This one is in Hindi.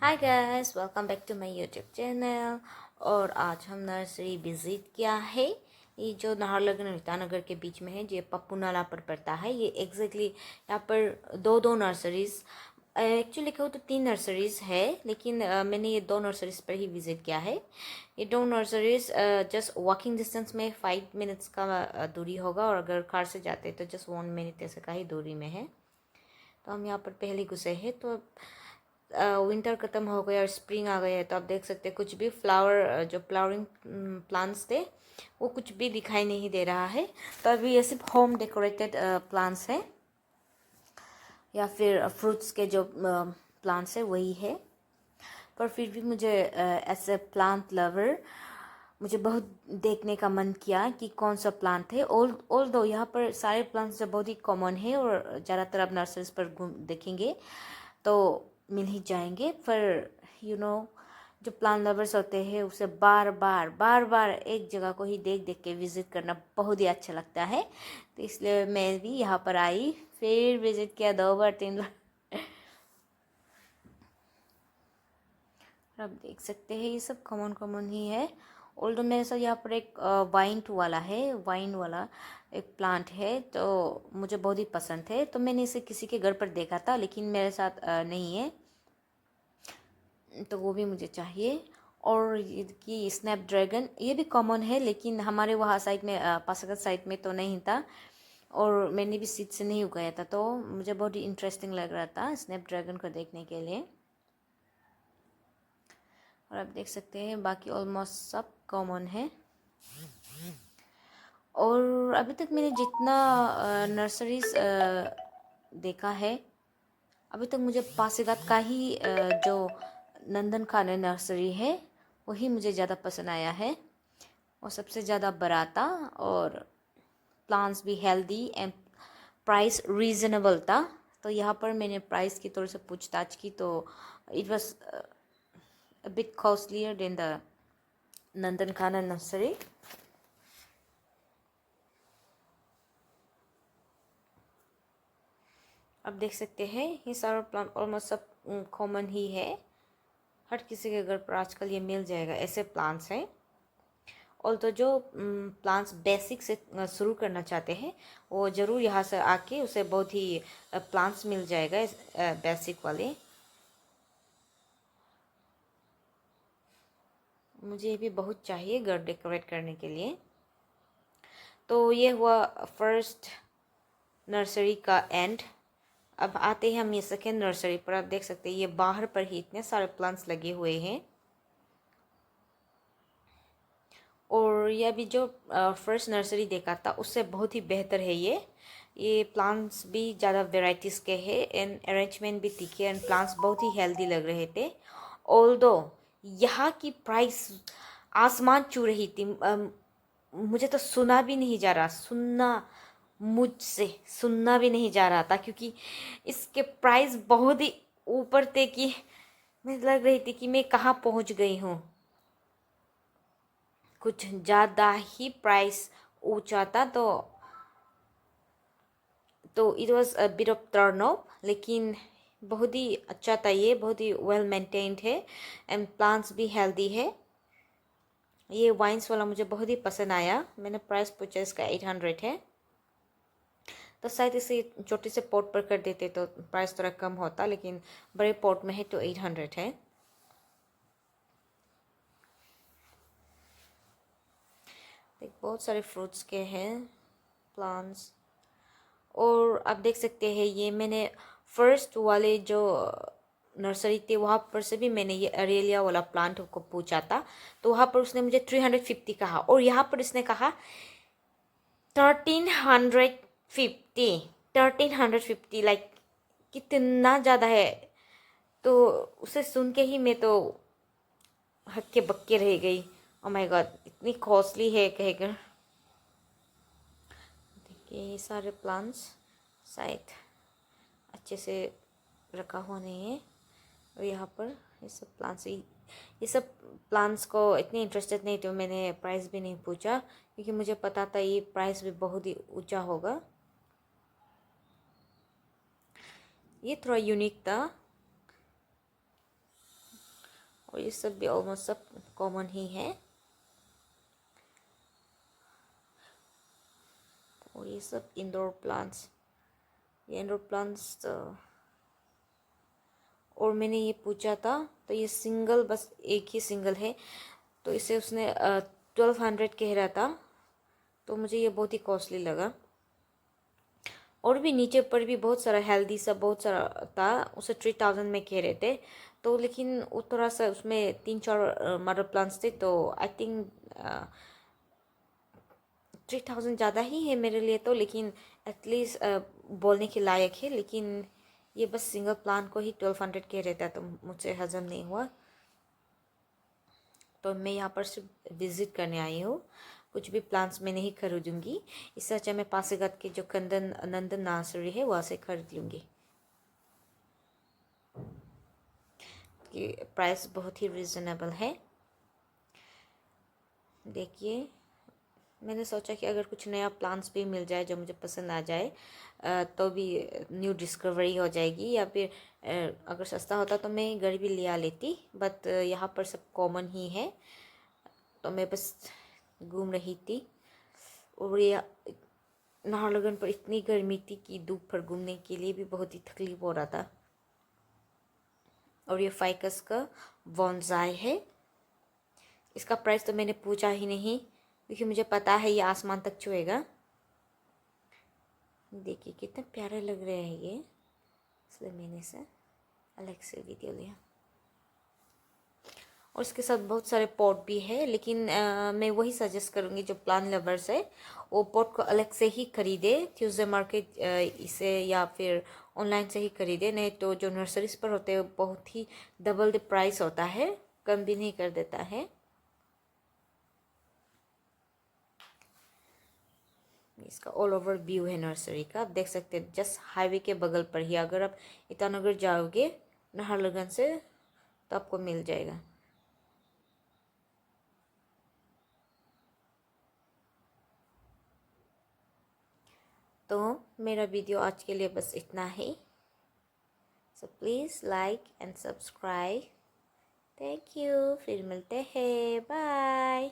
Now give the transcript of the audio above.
Hi guys, welcome back to my YouTube channel. और आज हम नर्सरी विजिट किया है। ये जो नाहरलगुन और ईटानगर के बीच में है, ये पप्पू नाला पर पड़ता है। ये एग्जैक्टली यहाँ पर दो दो नर्सरीज, एक्चुअली कहूँ तो तीन नर्सरीज है, लेकिन मैंने ये दो नर्सरीज पर ही विजिट किया है। ये दो नर्सरीज जस्ट वॉकिंग डिस्टेंस में 5 मिनट्स का दूरी होगा, और अगर कार से जाते तो जस्ट 1 मिनट ऐसे का ही दूरी में है। तो हम यहाँ पर पहले घुसे हैं, तो विंटर ख़त्म हो गया और स्प्रिंग आ गया है। तो आप देख सकते हैं कुछ भी फ्लावर, जो फ्लावरिंग प्लांट्स थे वो कुछ भी दिखाई नहीं दे रहा है। तो अभी ये सिर्फ होम डेकोरेटेड प्लांट्स है, या फिर फ्रूट्स के जो प्लांट्स है वही है। पर फिर भी मुझे एज ए प्लांट लवर मुझे बहुत देखने का मन किया कि कौन सा प्लांट है। ऑल दो यहाँ पर सारे प्लांट्स जो बहुत ही कॉमन है, और ज़्यादातर आप नर्सरीज पर घूम देखेंगे तो मिल ही जाएंगे। पर जो प्लांट लवर्स होते हैं उसे बार बार एक जगह को ही देख देख के विज़िट करना बहुत ही अच्छा लगता है। तो इसलिए मैं भी यहाँ पर आई, फिर विज़िट किया 2 बार 3 बार। आप देख सकते हैं ये सब कॉमन कॉमन ही है। ऑल्दो मेरे साथ यहाँ पर एक वाइन वाला एक प्लांट है, तो मुझे बहुत ही पसंद है। तो मैंने इसे किसी के घर पर देखा था, लेकिन मेरे साथ नहीं है, तो वो भी मुझे चाहिए। और कि स्नैपड्रैगन ये भी कॉमन है, लेकिन हमारे वहाँ साइड में पासीघाट साइड में तो नहीं था, और मैंने भी सीड से नहीं उगाया था। तो मुझे बहुत ही इंटरेस्टिंग लग रहा था स्नैपड्रैगन को देखने के लिए। और आप देख सकते हैं बाकी ऑलमोस्ट सब कॉमन है। और अभी तक मैंने जितना नर्सरीज देखा है, अभी तक मुझे पासीघाट का ही जो नंदन खाने नर्सरी है वही मुझे ज़्यादा पसंद आया है। और सबसे ज़्यादा बड़ा था, और प्लांट्स भी हेल्दी एंड प्राइस रीज़नेबल था। तो यहाँ पर मैंने प्राइस की थोड़ी सी पूछताछ की, तो it was a bit costlier than the नंदन खाना नर्सरी। अब देख सकते हैं ये सारा प्लांट ऑलमोस्ट सब कॉमन ही है। हर किसी के घर पर आजकल ये मिल जाएगा, ऐसे प्लांट्स हैं। और तो जो प्लांट्स बेसिक से शुरू करना चाहते हैं वो ज़रूर यहाँ से आके उसे बहुत ही प्लांट्स मिल जाएगा बेसिक वाले। मुझे ये भी बहुत चाहिए घर डेकोरेट करने के लिए। तो ये हुआ फर्स्ट नर्सरी का एंड। अब आते हैं हम ये सेकेंड नर्सरी पर। आप देख सकते हैं ये बाहर पर ही इतने सारे प्लांट्स लगे हुए हैं। और ये अभी जो फर्स्ट नर्सरी देखा था उससे बहुत ही बेहतर है ये प्लांट्स भी ज़्यादा वेराइटीज़ के हैं, एंड अरेंजमेंट भी तीखे, एंड प्लांट्स बहुत ही हेल्दी लग रहे थे। ऑल्दो यहाँ की प्राइस आसमान छू रही थी। मुझे तो मुझसे सुनना भी नहीं जा रहा था, क्योंकि इसके प्राइस बहुत ही ऊपर थे कि मुझे लग रही थी कि मैं कहाँ पहुँच गई हूँ। कुछ ज़्यादा ही प्राइस ऊंचा था, तो it was a bit of turn off. लेकिन बहुत ही अच्छा था, ये बहुत ही वेल मेंटेन्ड है, एंड प्लांट्स भी हेल्दी है। ये वाइन्स वाला मुझे बहुत ही पसंद आया। मैंने प्राइस पूछा, इसका 800 है। तो शायद इसे छोटे से पॉट पर कर देते तो प्राइस थोड़ा कम होता, लेकिन बड़े पॉट में है तो 800 है। देख बहुत सारे फ्रूट्स के हैं प्लांट्स। और आप देख सकते हैं ये मैंने फर्स्ट वाले जो नर्सरी थे वहाँ पर से भी मैंने ये अरेलिया वाला प्लांट को पूछा था, तो वहाँ पर उसने मुझे 350 कहा, और यहाँ पर इसने कहा 1350। 1350 लाइक कितना ज़्यादा है। तो उसे सुन के ही मैं तो हक्के बक्के रह गई। ओ माय गॉड, इतनी कॉस्टली है कहकर। देखिए ये सारे प्लांट्स शायद अच्छे से रखा हुआ नहीं है। और यहाँ पर ये सब प्लांट्स को इतने इंटरेस्टेड नहीं थे, मैंने प्राइस भी नहीं पूछा, क्योंकि मुझे पता था ये प्राइस भी बहुत ही ऊंचा होगा। ये थोड़ा यूनिक था। और ये सब भी ऑलमोस्ट सब कॉमन ही है। और ये सब इंडोर प्लांट्स, ये इंडोर प्लांट्स। और मैंने ये पूछा था तो ये सिंगल, बस एक ही सिंगल है, तो इसे उसने 1200 कह रहा था, तो मुझे ये बहुत ही कॉस्टली लगा। और भी नीचे पर भी बहुत सारा हेल्दी सब बहुत सारा था, उसे 3000 में कह रहे थे। तो लेकिन वो थोड़ा सा उसमें 3-4 मदर प्लांट्स थे, तो आई थिंक 3000 ज़्यादा ही है मेरे लिए तो, लेकिन एटलीस्ट बोलने के लायक है। लेकिन ये बस सिंगल प्लांट को ही 1200 कह रहे थे, तो मुझसे हजम नहीं हुआ। तो मैं यहाँ पर सिर्फ विज़िट करने आई हूँ, कुछ भी प्लांट्स मैं नहीं खरीदूँगी। इससे अच्छा मैं पासीघाट के जो नंदन नर्सरी है वहाँ से खरीद लूँगी, कि प्राइस बहुत ही रिजनेबल है। देखिए, मैंने सोचा कि अगर कुछ नया प्लांट्स भी मिल जाए जो मुझे पसंद आ जाए, तो भी न्यू डिस्कवरी हो जाएगी। या फिर अगर सस्ता होता तो मैं घर भी ले आ लेती, बट यहाँ पर सब कॉमन ही है, तो मैं बस घूम रही थी। और ये नाहरलगुन पर इतनी गर्मी थी कि धूप पर घूमने के लिए भी बहुत ही तकलीफ हो रहा था। और ये फाइकस का बॉन्साई है। इसका प्राइस तो मैंने पूछा ही नहीं, क्योंकि मुझे पता है ये आसमान तक छुएगा। देखिए कितने प्यारे लग रहे हैं ये, इसलिए मैंने इसे अलग से वीडियो लिया। और इसके साथ बहुत सारे पॉट भी है, लेकिन मैं वही सजेस्ट करूँगी जो प्लांट लवर्स है वो पॉट को अलग से ही खरीदे, ट्यूसडे मार्केट इसे या फिर ऑनलाइन से ही खरीदे। नहीं तो जो नर्सरीज पर होते हैं बहुत ही डबल द प्राइस होता है, कम भी नहीं कर देता है। इसका ऑल ओवर व्यू है नर्सरी का, आप देख सकते हैं जस्ट हाईवे के बगल पर ही। अगर आप ईटानगर जाओगे नाहरलगुन से तो आपको मिल जाएगा। तो मेरा वीडियो आज के लिए बस इतना ही। So please like and subscribe. Thank you, फिर मिलते हैं, बाय।